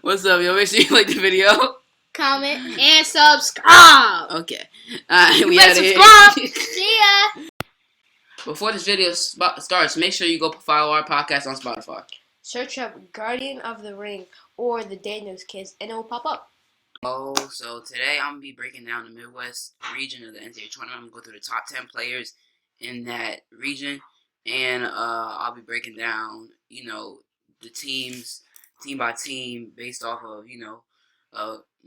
What's up, yo? Make sure you like the video. Comment, and subscribe. Okay. Alright, we better out of here. subscribe. See ya. Before this video starts, make sure you go follow our podcast on Spotify. Search up Guardian of the Ring or the Daniels Kids, and it will pop up. So today I'm going to be breaking down the Midwest region of the NCAA Tournament. I'm going to go through the top 10 players in that region, and I'll be breaking down, the teams, team by team, based off of,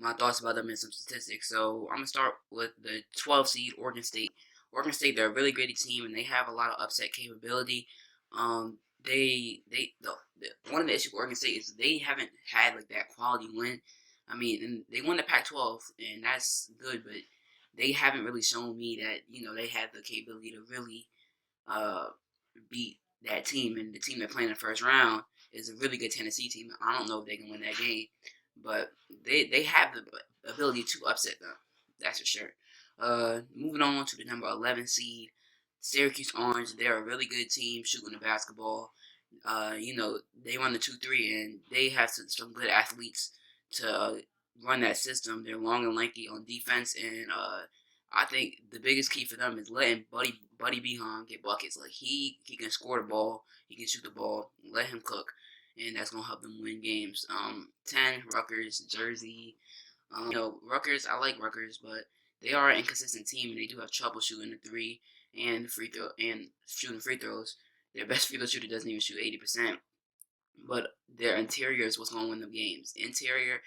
my thoughts about them and some statistics. So I'm going to start with the 12 seed Oregon State. Oregon State, they're a really great team, and they have a lot of upset capability. One of the issues with Oregon State is they haven't had like that quality win. I mean, and they won the Pac-12, and that's good, but they haven't really shown me that, they have the capability to really beat that team. And the team they're playing in the first round is a really good Tennessee team. I don't know if they can win that game, but they have the ability to upset them. That's for sure. Moving on to the number 11 seed, Syracuse Orange. They're a really good team shooting the basketball. They run the 2-3, and they have some good athletes to run that system. They're long and lanky on defense, and I think the biggest key for them is letting Buddy Behan get buckets. Like he can score the ball, he can shoot the ball. Let him cook, and that's gonna help them win games. 10 Rutgers, Jersey. Rutgers. I like Rutgers, but they are an inconsistent team, and they do have trouble shooting the three and shooting free throws. Their best free throw shooter doesn't even shoot 80%. But their interior is what's going to win them games. Interior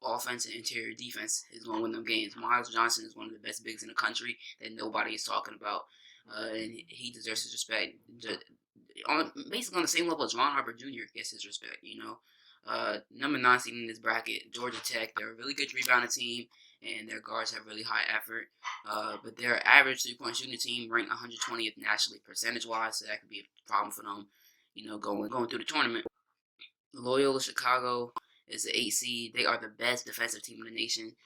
offense and interior defense is going to win them games. Miles Johnson is one of the best bigs in the country that nobody is talking about, and he deserves his respect. Basically on the same level as Ron Harper Jr. gets his respect. Number 9 seed in this bracket, Georgia Tech. They're a really good rebounding team, and their guards have really high effort. But their average 3-point shooting team ranked 120th nationally percentage-wise, so that could be a problem for them, going through the tournament. Loyola Chicago is the 8 seed. They are the best defensive team in the nation.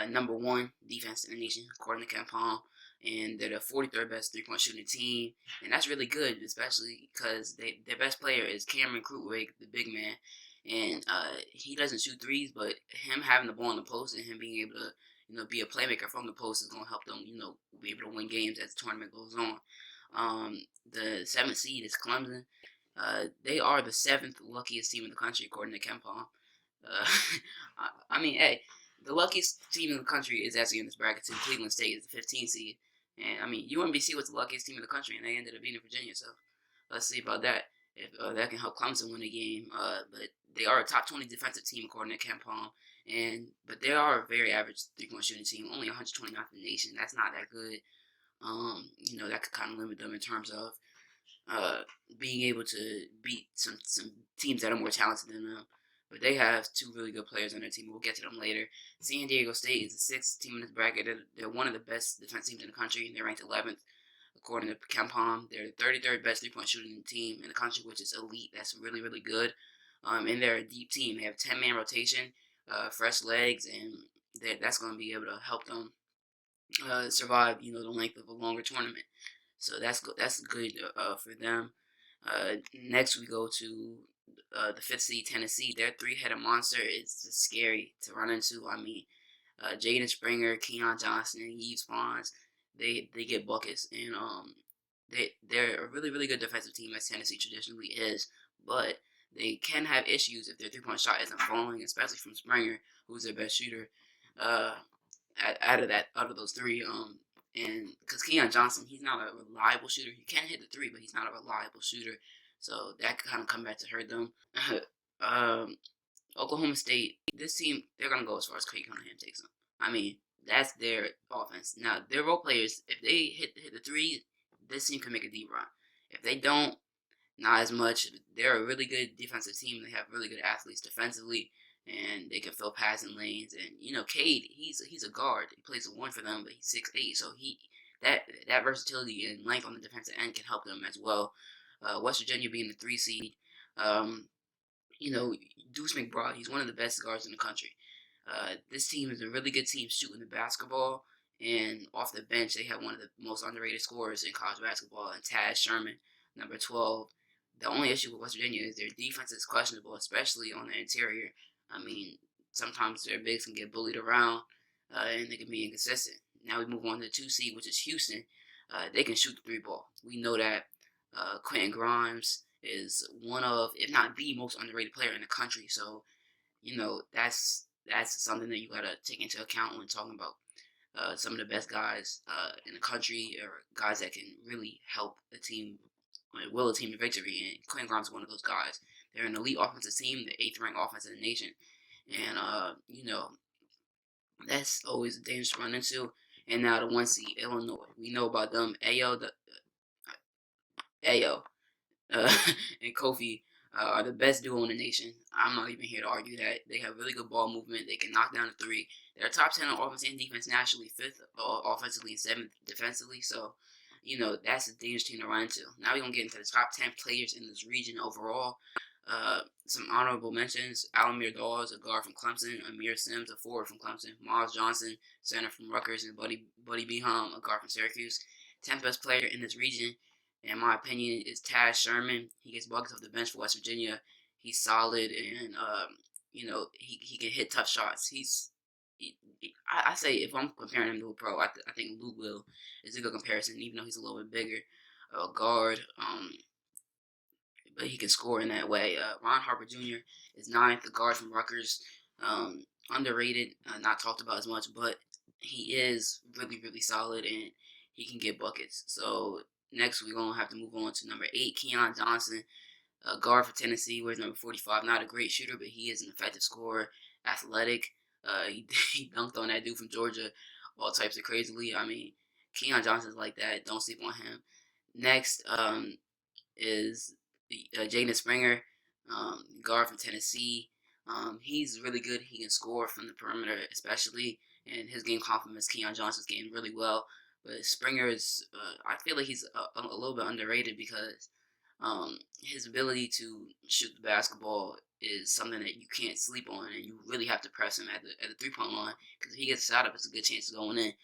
Number 1 defense in the nation, according to KenPom. And they're the 43rd best 3-point shooting team. And that's really good, especially because their best player is Cameron Krutwig, the big man. And he doesn't shoot threes, but him having the ball in the post and him being able to, be a playmaker from the post is going to help them, be able to win games as the tournament goes on. The 7th seed is Clemson. They are the 7th luckiest team in the country, according to KenPom. Hey, the luckiest team in the country is actually in this bracket too. Cleveland State is the 15th seed. And, UMBC was the luckiest team in the country, and they ended up beating Virginia, so let's see about that. If that can help Clemson win a game. But they are a top 20 defensive team, according to KenPom. But they are a very average 3-point shooting team, only 129th in the nation. That's not that good. That could kind of limit them in terms of being able to beat some teams that are more talented than them. But they have 2 really good players on their team. We'll get to them later. San Diego State is the 6th team in this bracket. They're one of the best defense teams in the country. They're ranked 11th, according to KenPom. They're the 33rd best 3-point shooting team in the country, which is elite. That's really, really good. And they're a deep team. They have 10-man rotation, fresh legs, and that's going to be able to help them survive, the length of a longer tournament. So that's good. That's good for them. Next, we go to the 5th seed Tennessee. Their 3-headed monster is just scary to run into. Jaden Springer, Keon Johnson, and Yves Pons, they get buckets, and they're a really, really good defensive team, as Tennessee traditionally is. But they can have issues if their 3-point shot isn't falling, especially from Springer, who's their best shooter. Out of those 3, and because Keon Johnson, he's not a reliable shooter. He can hit the 3, but he's not a reliable shooter. So that could kind of come back to hurt them. Oklahoma State, this team, they're going to go as far as Cade Cunningham takes them. That's their offense. Now, their role players, if they hit the 3, this team can make a deep run. If they don't, not as much. They're a really good defensive team. They have really good athletes defensively, and they can fill passing lanes. And Cade, he's a guard. He plays a 1 for them, but he's 6'8", so that versatility and length on the defensive end can help them as well. West Virginia being the 3 seed, Deuce McBride, he's one of the best guards in the country. This team is a really good team shooting the basketball, and off the bench they have one of the most underrated scorers in college basketball, and Taz Sherman, number 12. The only issue with West Virginia is their defense is questionable, especially on the interior. I mean, sometimes their bigs can get bullied around, and they can be inconsistent. Now we move on to the 2 seed, which is Houston. They can shoot the three ball. We know that Quentin Grimes is one of, if not the most underrated player in the country. So that's something that you gotta take into account when talking about some of the best guys in the country, or guys that can really help a team, will a team to victory. And Quentin Grimes is one of those guys. They're an elite offensive team, the eighth ranked offense in the nation, and that's always a dangerous to run into. And now the 1 seed, Illinois, we know about them. Ayo, uh, and Kofi are the best duo in the nation. I'm not even here to argue that. They have really good ball movement. They can knock down the three. They're top 10 on offense and defense nationally, fifth offensively and seventh defensively. So, that's a dangerous team to run into. Now we're going to get into the top 10 players in this region overall. Some honorable mentions: Alamir Dawes, a guard from Clemson; Amir Sims, a forward from Clemson; Miles Johnson, center from Rutgers; and Buddy Beham, a guard from Syracuse. 10th best player in this region, in my opinion, is Taz Sherman. He gets buckets off the bench for West Virginia. He's solid, and he can hit tough shots. I say, if I'm comparing him to a pro, I think Lou Will is a good comparison, even though he's a little bit bigger, guard. But he can score in that way. Ron Harper Jr. is ninth, the guard from Rutgers. Underrated, not talked about as much, but he is really, really solid, and he can get buckets. So next, we're going to have to move on to number 8, Keon Johnson, guard for Tennessee, wears number 45. Not a great shooter, but he is an effective scorer, athletic. He dunked on that dude from Georgia all types of crazily. I mean, Keon Johnson's like that. Don't sleep on him. Next, is Jaden Springer, guard from Tennessee. He's really good. He can score from the perimeter, especially, and his game complements Keon Johnson's game really well. But Springer is, I feel like he's a little bit underrated because his ability to shoot the basketball is something that you can't sleep on, and you really have to press him at the 3 point line, because if he gets a shot up, it's a good chance of going in.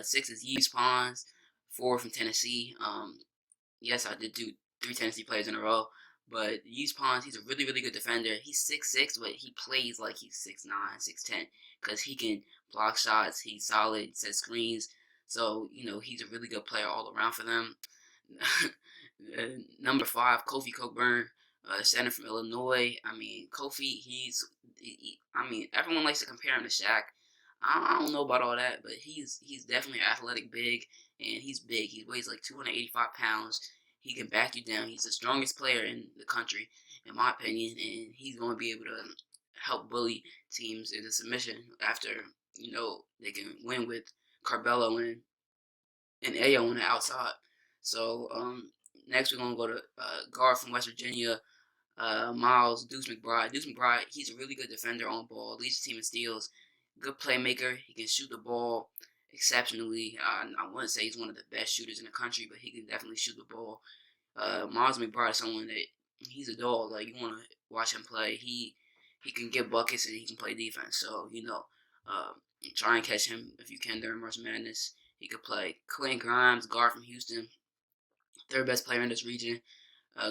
6 is Yves Pons, forward from Tennessee. Yes, I did do 3 Tennessee players in a row. But Yves Pons, he's a really, really good defender. He's 6'6", but he plays like he's 6'9", 6'10", because he can block shots. He's solid, sets screens. So, he's a really good player all around for them. Number 5, Kofi Cockburn, center from Illinois. I mean, Kofi, I mean, everyone likes to compare him to Shaq. I don't know about all that, but he's definitely an athletic big, and he's big. He weighs like 285 pounds. He can back you down. He's the strongest player in the country, in my opinion, and he's going to be able to help bully teams into submission after, they can win with Carbello and Ayo on the outside. So, next we're going to go to guard from West Virginia, Miles Deuce McBride. Deuce McBride, he's a really good defender on ball, leads the team in steals, good playmaker. He can shoot the ball exceptionally. I wouldn't say he's one of the best shooters in the country, but he can definitely shoot the ball. Miles McBride is someone that, he's a dog. Like, you want to watch him play. He can get buckets, and he can play defense. So, try and catch him if you can during March Madness. He could play. Clint Grimes, guard from Houston, third best player in this region.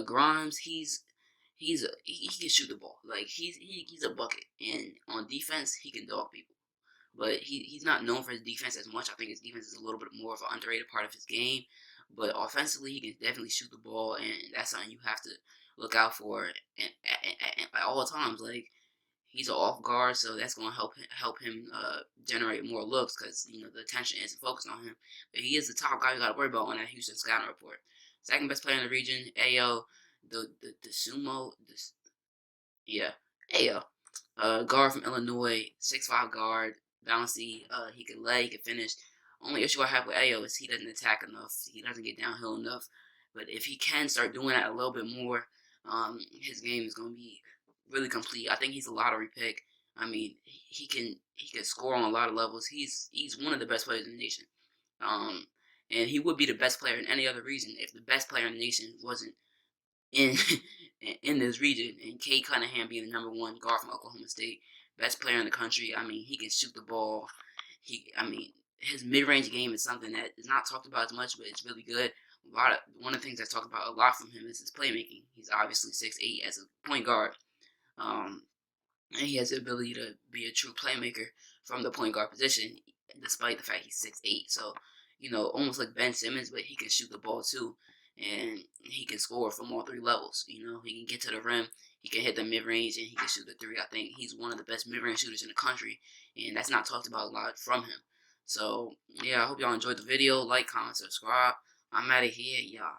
Grimes, he can shoot the ball. Like, he's a bucket, and on defense he can dog people. But he's not known for his defense as much. I think his defense is a little bit more of an underrated part of his game. But offensively, he can definitely shoot the ball, and that's something you have to look out for at all times. Like, he's an off guard, so that's going to help him generate more looks, because the attention isn't focused on him. But he is the top guy you got to worry about on that Houston scouting report. Second best player in the region, Ayo, the sumo, yeah, Ayo, guard from Illinois, 6'5" guard, bouncy. He can lay, he can finish. Only issue I have with Ayo is he doesn't attack enough. He doesn't get downhill enough. But if he can start doing that a little bit more, his game is going to be really complete. I think he's a lottery pick. I mean, he can score on a lot of levels. He's one of the best players in the nation. Um, and he would be the best player in any other region if the best player in the nation wasn't in in this region. And Kate Cunningham being the number 1 guard from Oklahoma State, best player in the country. I mean, he can shoot the ball. I mean, his mid-range game is something that is not talked about as much, but it's really good. One of the things that's talked about a lot from him is his playmaking. He's obviously 6'8" as a point guard. Um, and he has the ability to be a true playmaker from the point guard position, despite the fact he's 6'8". So, almost like Ben Simmons, but he can shoot the ball too, and he can score from all three levels. He can get to the rim, he can hit the mid range, and he can shoot the three. I think he's one of the best mid range shooters in the country, and that's not talked about a lot from him. So, yeah, I hope y'all enjoyed the video. Like, comment, subscribe. I'm out of here, y'all.